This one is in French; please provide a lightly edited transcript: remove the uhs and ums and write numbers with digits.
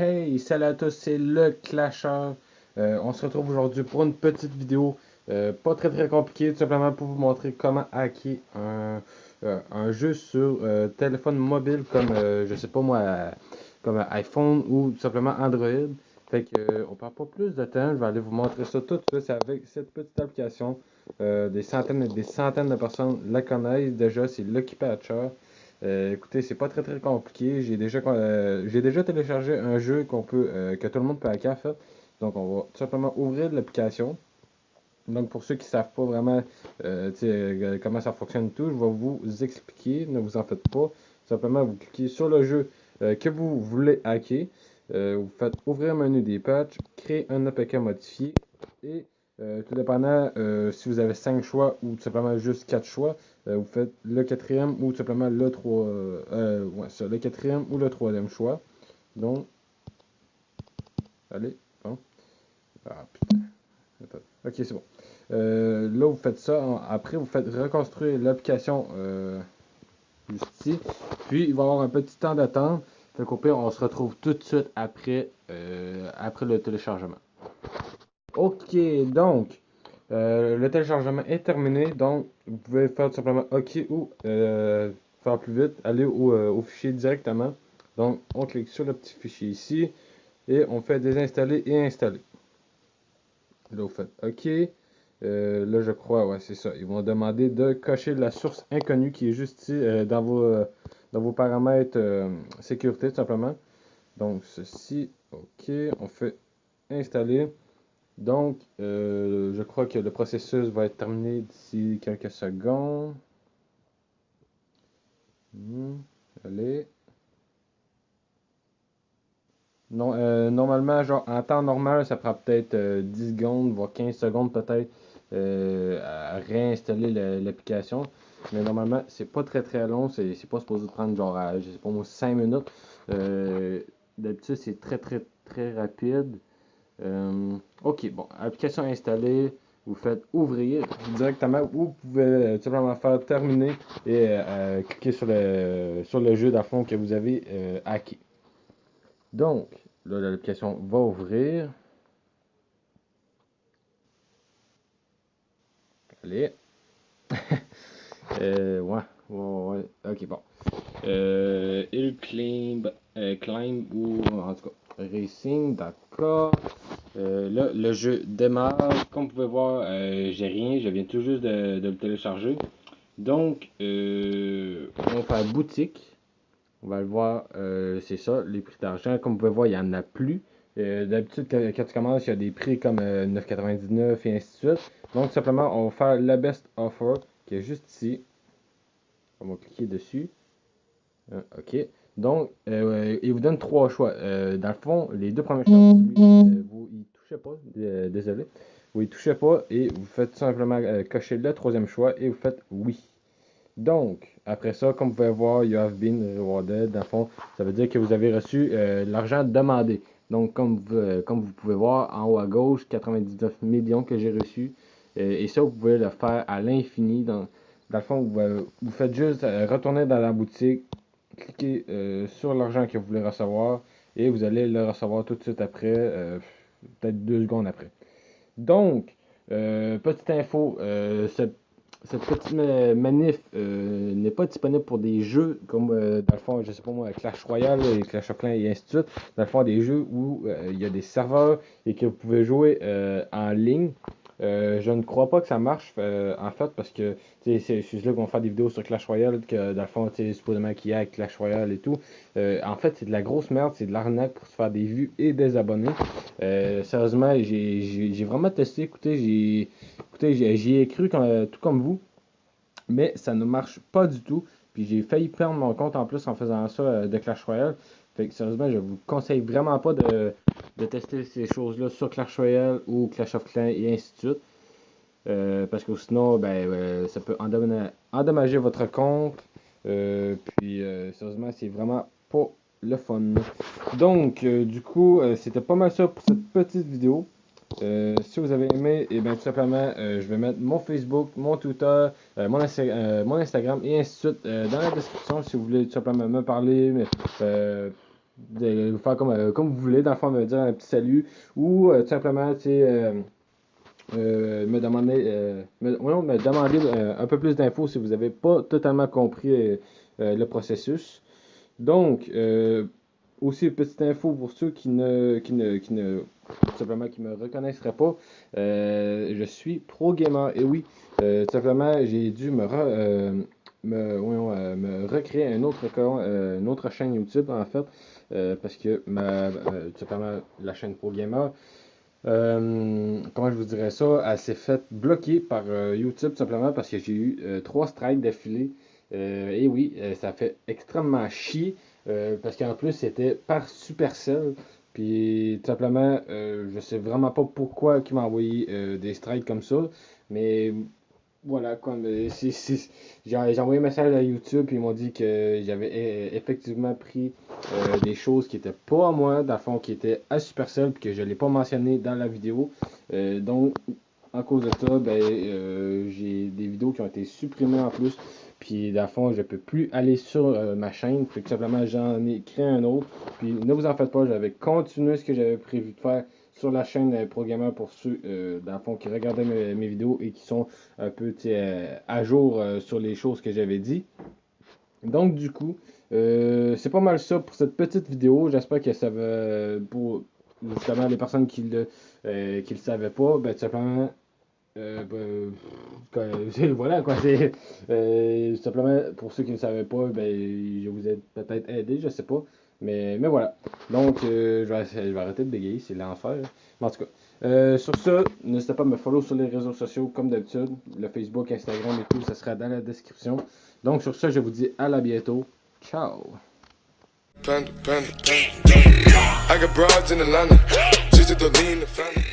Hey, salut à tous, c'est le Clasher. On se retrouve aujourd'hui pour une petite vidéo pas très compliquée, tout simplement pour vous montrer comment hacker un jeu sur téléphone mobile comme, je sais pas moi, comme iPhone ou tout simplement Android. Fait que, on perd pas plus de temps, je vais aller vous montrer ça tout de suite. C'est avec cette petite application. Des centaines et des centaines de personnes la connaissent déjà, c'est Lucky Patcher. Écoutez, c'est pas très compliqué. J'ai déjà téléchargé un jeu que tout le monde peut hacker en fait. Donc on va tout simplement ouvrir l'application. Donc pour ceux qui savent pas vraiment comment ça fonctionne et tout, je vais vous expliquer. Ne vous en faites pas. Simplement vous cliquez sur le jeu que vous voulez hacker. Vous faites ouvrir le menu des patchs, créer un APK modifié et tout dépendant si vous avez 5 choix ou tout simplement juste 4 choix, vous faites le quatrième ou tout simplement le 3 ouais, ça, le quatrième ou le troisième choix. Donc, allez, bon. Ah putain. Attends. Ok, c'est bon. Là, vous faites ça. Après, vous faites reconstruire l'application juste ici. Puis, il va y avoir un petit temps d'attente. Fait qu'au pire, on se retrouve tout de suite après le téléchargement. Ok, donc, le téléchargement est terminé. Donc, vous pouvez faire tout simplement OK ou faire plus vite, aller au fichier directement. Donc, on clique sur le petit fichier ici et on fait désinstaller et installer. Là, vous faites OK. Là, je crois, ouais, c'est ça. Ils vont demander de cocher la source inconnue qui est juste ici dans vos paramètres sécurité, tout simplement. Donc, ceci, OK. On fait installer. Donc, je crois que le processus va être terminé d'ici quelques secondes. Allez. Non, normalement, genre, en temps normal, ça prend peut-être 10 secondes, voire 15 secondes peut-être à réinstaller l'application. Mais normalement, c'est pas très long. C'est pas supposé prendre genre, je sais pas moi, 5 minutes. Euh, D'habitude, c'est très rapide. Ok, bon, application installée, vous faites ouvrir directement ou vous pouvez tout simplement faire terminer et cliquer sur le jeu d'affaires que vous avez hacké. Donc, là, l'application va ouvrir. Allez. Ouais. Ok, bon. Il climb ou en tout cas racing, d'accord. Là, le jeu démarre. Comme vous pouvez voir, j'ai rien. Je viens tout juste de le télécharger. Donc, on va faire boutique. On va le voir, c'est ça, les prix d'argent. Comme vous pouvez voir, il n'y en a plus. D'habitude, quand tu commences, il y a des prix comme 9,99 et ainsi de suite. Donc, simplement, on va faire la best offer qui est juste ici. On va cliquer dessus. OK. Donc, il vous donne trois choix. Dans le fond, les deux premiers choix, vous y touchez pas. Désolé. Vous y touchez pas et vous faites tout simplement cocher le troisième choix et vous faites oui. Donc, après ça, comme vous pouvez voir, you have been rewarded. Dans le fond, ça veut dire que vous avez reçu l'argent demandé. Donc, comme vous pouvez voir en haut à gauche, 99 millions que j'ai reçus. Et ça, vous pouvez le faire à l'infini. Dans le fond, vous faites juste retourner dans la boutique, cliquez sur l'argent que vous voulez recevoir et vous allez le recevoir tout de suite après, peut-être 2 secondes après. Donc, petite info, cette petite manif n'est pas disponible pour des jeux comme, dans le fond, je sais pas moi, Clash Royale et Clash of Clans et ainsi de suite. Dans le fond, des jeux où il y a des serveurs et que vous pouvez jouer en ligne. Je ne crois pas que ça marche en fait parce que c'est là qu'on fait des vidéos sur Clash Royale que dans le fond, supposément qu'il y a avec Clash Royale et tout. En fait, c'est de la grosse merde, c'est de l'arnaque pour se faire des vues et des abonnés. Sérieusement, j'ai vraiment testé. Écoutez, j'y ai cru tout comme vous, mais ça ne marche pas du tout. Puis j'ai failli perdre mon compte en plus en faisant ça de Clash Royale. Fait que sérieusement, je vous conseille vraiment pas de tester ces choses-là sur Clash Royale ou Clash of Clans et ainsi de suite. Parce que sinon, ben, ça peut endommager votre compte. Sérieusement, c'est vraiment pas le fun. Donc, du coup, c'était pas mal ça pour cette petite vidéo. Si vous avez aimé, et bien tout simplement, je vais mettre mon Facebook, mon Twitter, mon Instagram et ainsi de suite dans la description si vous voulez tout simplement me parler, de faire comme vous voulez, dans le fond, me dire un petit salut, ou tout simplement, tu sais, me demander un peu plus d'infos si vous n'avez pas totalement compris le processus. Donc, aussi, petite info pour ceux tout simplement, qui me reconnaisseraient pas, je suis pro gamer. Et oui, tout simplement, j'ai dû me recréer un autre compte, une autre chaîne YouTube en fait, parce que tout simplement, la chaîne pro gamer, comment je vous dirais ça, elle s'est faite bloquer par YouTube tout simplement parce que j'ai eu 3 strikes d'affilée. Et oui, ça fait extrêmement chier parce qu'en plus c'était par Supercell. Puis tout simplement, je sais vraiment pas pourquoi ils m'ont envoyé des strikes comme ça. Mais voilà, comme j'ai envoyé un message à YouTube, puis ils m'ont dit que j'avais effectivement pris des choses qui étaient pas à moi, dans le fond, qui étaient à Supercell, puis que je l'ai pas mentionné dans la vidéo. Donc, en cause de ça, ben, j'ai des vidéos qui ont été supprimées en plus, puis dans le fond, je peux plus aller sur ma chaîne, puis tout simplement, j'en ai créé un autre. Puis ne vous en faites pas, j'avais continué ce que j'avais prévu de faire sur la chaîne ProGamer pour ceux, dans le fond, qui regardaient mes vidéos et qui sont un peu à jour sur les choses que j'avais dit. Donc, du coup, c'est pas mal ça pour cette petite vidéo. J'espère que ça va, pour justement les personnes qui le savaient pas, ben, tout simplement, voilà quoi, c'est simplement pour ceux qui ne savaient pas, ben, je vous ai peut-être aidé, je sais pas. Mais voilà. Donc, je vais arrêter de bégayer, c'est l'enfer. Mais en tout cas, sur ça, n'hésitez pas à me follow sur les réseaux sociaux comme d'habitude. Le Facebook, Instagram et tout, ça sera dans la description. Donc, sur ça, je vous dis à la bientôt. Ciao! Panda, panda, panda. I got broads in Atlanta, just to lean the family.